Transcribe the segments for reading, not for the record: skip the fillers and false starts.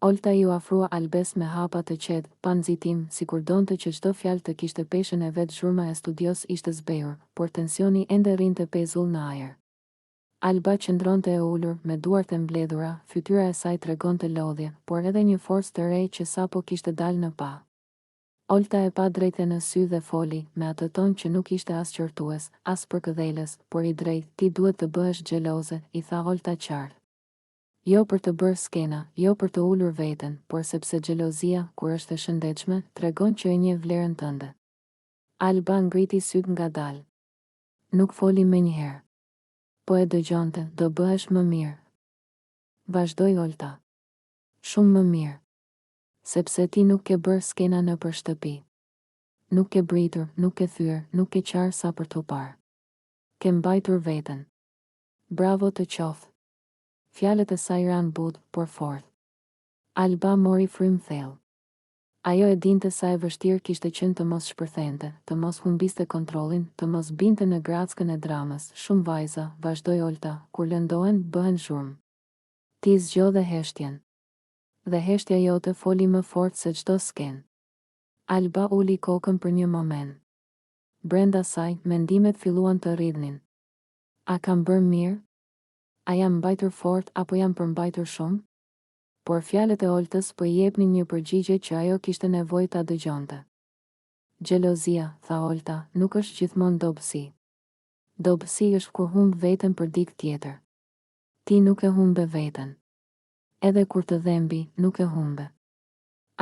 Olta ju afrua Albes me hapa të qetë, pa nxitim, sikur donte që çdo fjalë të kishte peshën e vet. Zhurma e studios ishte zbehur, por tensioni ende rrinte pezull në ajër. Alba qëndronte e ulur, me duart e mbledhura, fytyra e saj tregonte lodhje, por edhe një forcë të re që sapo kishte dalë në pa. Olta e pa drejtë në sy dhe foli, me atë ton që nuk ishte as qortues, as përkëdhelës, por i drejtë. Ti duhet të bëhesh xheloze, i tha Olta qartë. Jo për të bërë skena, jo për të ulur veten, por sepse xhelozia, kur është e shëndetshme, tregon që e njeh vlerën tënde. Alba ngriti syt ngadalë. Nuk foli menjëherë. Po e dëgjonte, do bëhesh më mirë. Vazhdoi Olta. Shumë më mirë. Sepse ti nuk ke bërë skena në për shtëpi. Nuk ke britur, nuk ke thyer, nuk ke qarë sa për të parë. Ke mbajtur veten. Bravo të qoftë. Fjalët e saj ran but, por fort. Alba mori frym thellë. Ajo e dinte sa e vështirë kishte qenë të mos shpërthente, të mos humbiste kontrollin, të mos binte në grackën e dramës. Shumë vajza, vazhdoi Olta, kur lëndohen, bëhen zhurmë. Ti zgjodhe heshtjen. Dhe heshtja jote foli më fort se çdo skenë. Alba uli kokën për një moment. Brenda saj, mendimet filluan të rridhnin. A kam bërë mirë? A jam mbajtur fort apo jam përmbajtur shumë? Por fjalët e Oltës po i jepnin një përgjigje që ajo kishte nevojë ta dëgjonte. Xhelozia, tha Olta, nuk është gjithmonë dobësi. Dobësi është kur humb veten për dikë tjetër. Ti nuk e humbe veten. Edhe kur të dhembi, nuk e humbe.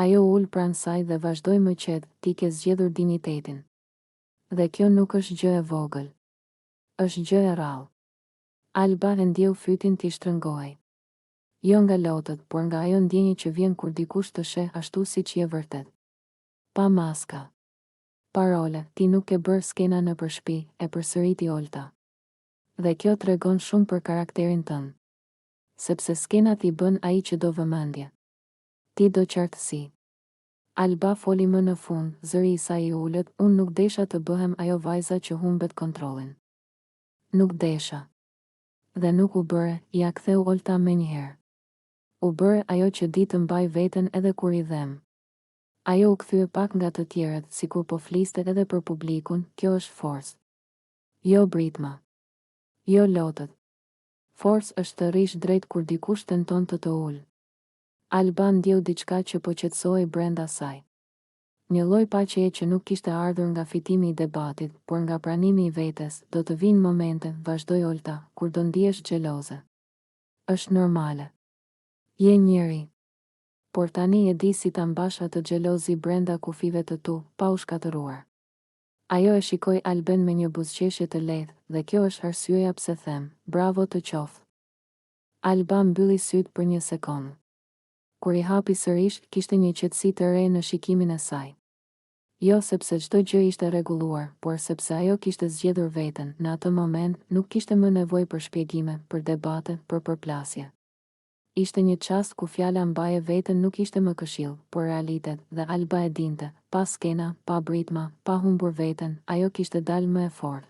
Ajo ul pranë saj dhe vazhdoi më qetë, ti ke zgjedhur dinjitetin. Dhe kjo nuk është gjë e vogël. Është gjë e rrallë. Alba e ndjeu fytin t'i shtrëngoi. Jo nga lotët, por nga ajo ndjenjë që vjen kur dikush të sheh ashtu siç je vërtet. Pa maska. Parole, ti nuk ke bërë skena në për shtëpi, e përsëriti Olta. Dhe kjo tregon shumë për karakterin tënd. Sepse skenat i bën ai që do vëmendje. Ti do qartësi. Alba foli më në fund, zëri i saj i ulët, unë nuk desha të bëhem ajo vajza që humbet kontrollin. Nuk desha. Dhe nuk u bëre, ja ktheu Olta menjëherë. U bëre ajo që di të mbaj veten edhe kur i dhem. Ajo u kthye pak nga të tjerët, sikur po fliste edhe për publikun, kjo është forcë. Jo britma. Jo lotët. Forcë është të rish drejt kur dikush tenton të ul. Alba ndjeu diçka që po qetësohej brenda saj. Një lloj paqeje që nuk kishte ardhur nga fitimi i debatit, por nga pranimi i vetes. Do të vinë momente, vazhdoi Olta, kur do ndihesh xheloze. Është normale. Je njeri. Por tani e di si ta mbash atë xhelozi brenda kufive të tu, pa u shkatëruar. Ajo e shikoi Alben me një buzëqeshje të lehtë, dhe kjo është arsyeja pse them, bravo të qoftë. Alba mbylli syt për një sekondë. Kur i hapi sërish, kishte një qetësi të re në shikimin e saj. Jo sepse çdo gjë ishte rregulluar, por sepse ajo kishte zgjedhur veten. Në atë moment nuk kishte më nevojë për shpjegime, për debate, për përplasje. Ishte një çast ku fjala mbaje veten nuk ishte më këshill, por realitet, dhe Alba e dinte, pa skena, pa britma, pa humbur veten, ajo kishte dalë më e fortë.